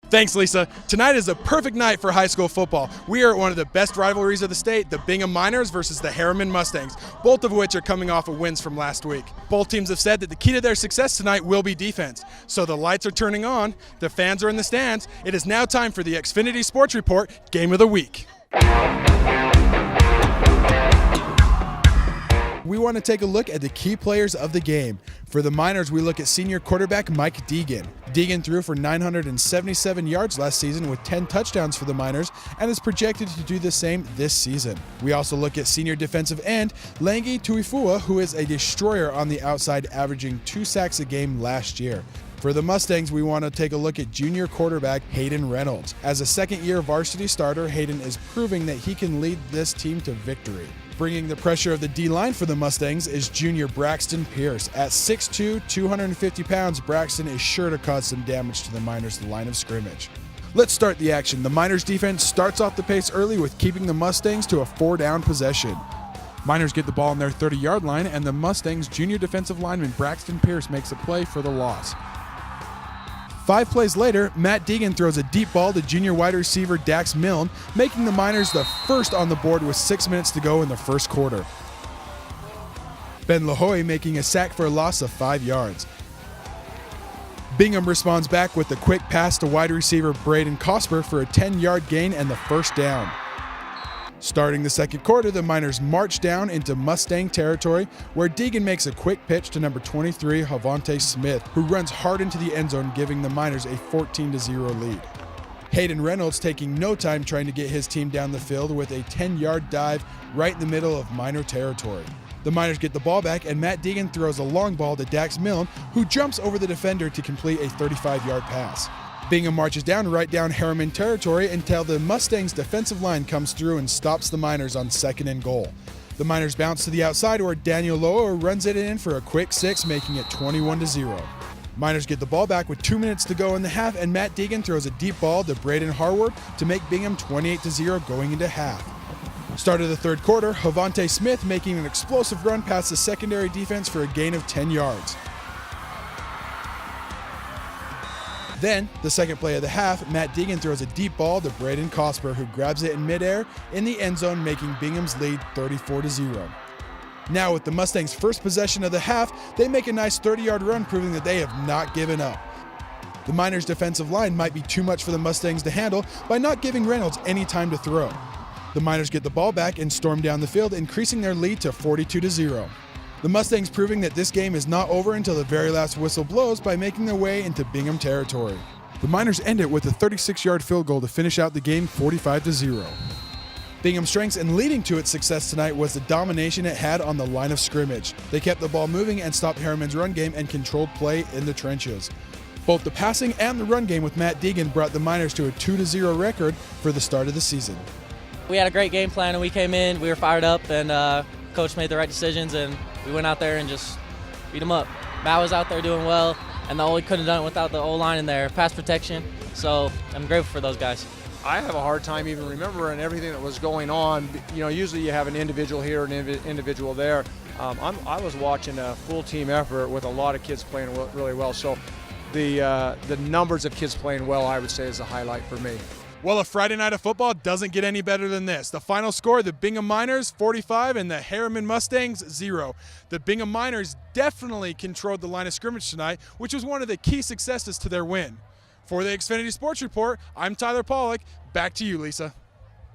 Thanks, Lisa. Tonight is a perfect night for high school football. We are at one of the best rivalries of the state, the Bingham Miners versus the Herrimann Mustangs, both of which are coming off of wins from last week. Both teams have said that the key to their success tonight will be defense. So the lights are turning on, the fans are in the stands. It is now time for the Xfinity Sports Report Game of the Week. We want to take a look at the key players of the game. For the Miners, we look at senior quarterback Mike Deegan. Deegan threw for 977 yards last season with 10 touchdowns for the Miners and is projected to do the same this season. We also look at senior defensive end Langi Tuifua, who is a destroyer on the outside, averaging 2 sacks a game last year. For the Mustangs, we want to take a look at junior quarterback Hayden Reynolds. As a second-year varsity starter, Hayden is proving that he can lead this team to victory. Bringing the pressure of the D-line for the Mustangs is junior Braxton Pierce. At 6'2", 250 pounds, Braxton is sure to cause some damage to the Miners' line of scrimmage. Let's start the action. The Miners' defense starts off the pace early with keeping the Mustangs to a 4-down possession. Miners get the ball on their 30-yard line, and the Mustangs' junior defensive lineman Braxton Pierce makes a play for the loss. 5 plays later, Matt Deegan throws a deep ball to junior wide receiver Dax Milne, making the Miners the first on the board with 6 minutes to go in the first quarter. Ben LaHoy making a sack for a loss of 5 yards. Bingham responds back with a quick pass to wide receiver Braden Cosper for a 10-yard gain and the first down. Starting the second quarter, the Miners march down into Mustang territory, where Deegan makes a quick pitch to number 23, Havante Smith, who runs hard into the end zone, giving the Miners a 14-0 lead. Hayden Reynolds taking no time trying to get his team down the field with a 10-yard dive right in the middle of Miner territory. The Miners get the ball back, and Matt Deegan throws a long ball to Dax Milne, who jumps over the defender to complete a 35-yard pass. Bingham marches right down Herrimann territory until the Mustangs' defensive line comes through and stops the Miners on 2nd and goal. The Miners bounce to the outside where Daniel Loa runs it in for a quick 6, making it 21-0. Miners get the ball back with 2 minutes to go in the half, and Matt Deegan throws a deep ball to Braden Harward to make Bingham 28-0 going into half. Start of the third quarter, Havante Smith making an explosive run past the secondary defense for a gain of 10 yards. Then, the second play of the half, Matt Deegan throws a deep ball to Braden Cosper, who grabs it in midair in the end zone, making Bingham's lead 34-0. Now, with the Mustangs' first possession of the half, they make a nice 30-yard run, proving that they have not given up. The Miners' defensive line might be too much for the Mustangs to handle by not giving Reynolds any time to throw. The Miners get the ball back and storm down the field, increasing their lead to 42-0. The Mustangs proving that this game is not over until the very last whistle blows by making their way into Bingham territory. The Miners end it with a 36-yard field goal to finish out the game 45-0. Bingham's strengths in leading to its success tonight was the domination it had on the line of scrimmage. They kept the ball moving and stopped Herrimann's run game and controlled play in the trenches. Both the passing and the run game with Matt Deegan brought the Miners to a 2-0 record for the start of the season. We had a great game plan and we came in, we were fired up, and Coach made the right decisions, and we went out there and just beat them up. Matt was out there doing well, and we couldn't have done it without the O-line and their pass protection, so I'm grateful for those guys. I have a hard time even remembering everything that was going on. You know, usually you have an individual here, an individual there. I was watching a full team effort with a lot of kids playing really well, so the numbers of kids playing well, I would say, is the highlight for me. Well, a Friday night of football doesn't get any better than this. The final score, the Bingham Miners 45 and the Herrimann Mustangs 0. The Bingham Miners definitely controlled the line of scrimmage tonight, which was one of the key successes to their win. For the Xfinity Sports Report, I'm Tyler Pollock. Back to you, Lisa.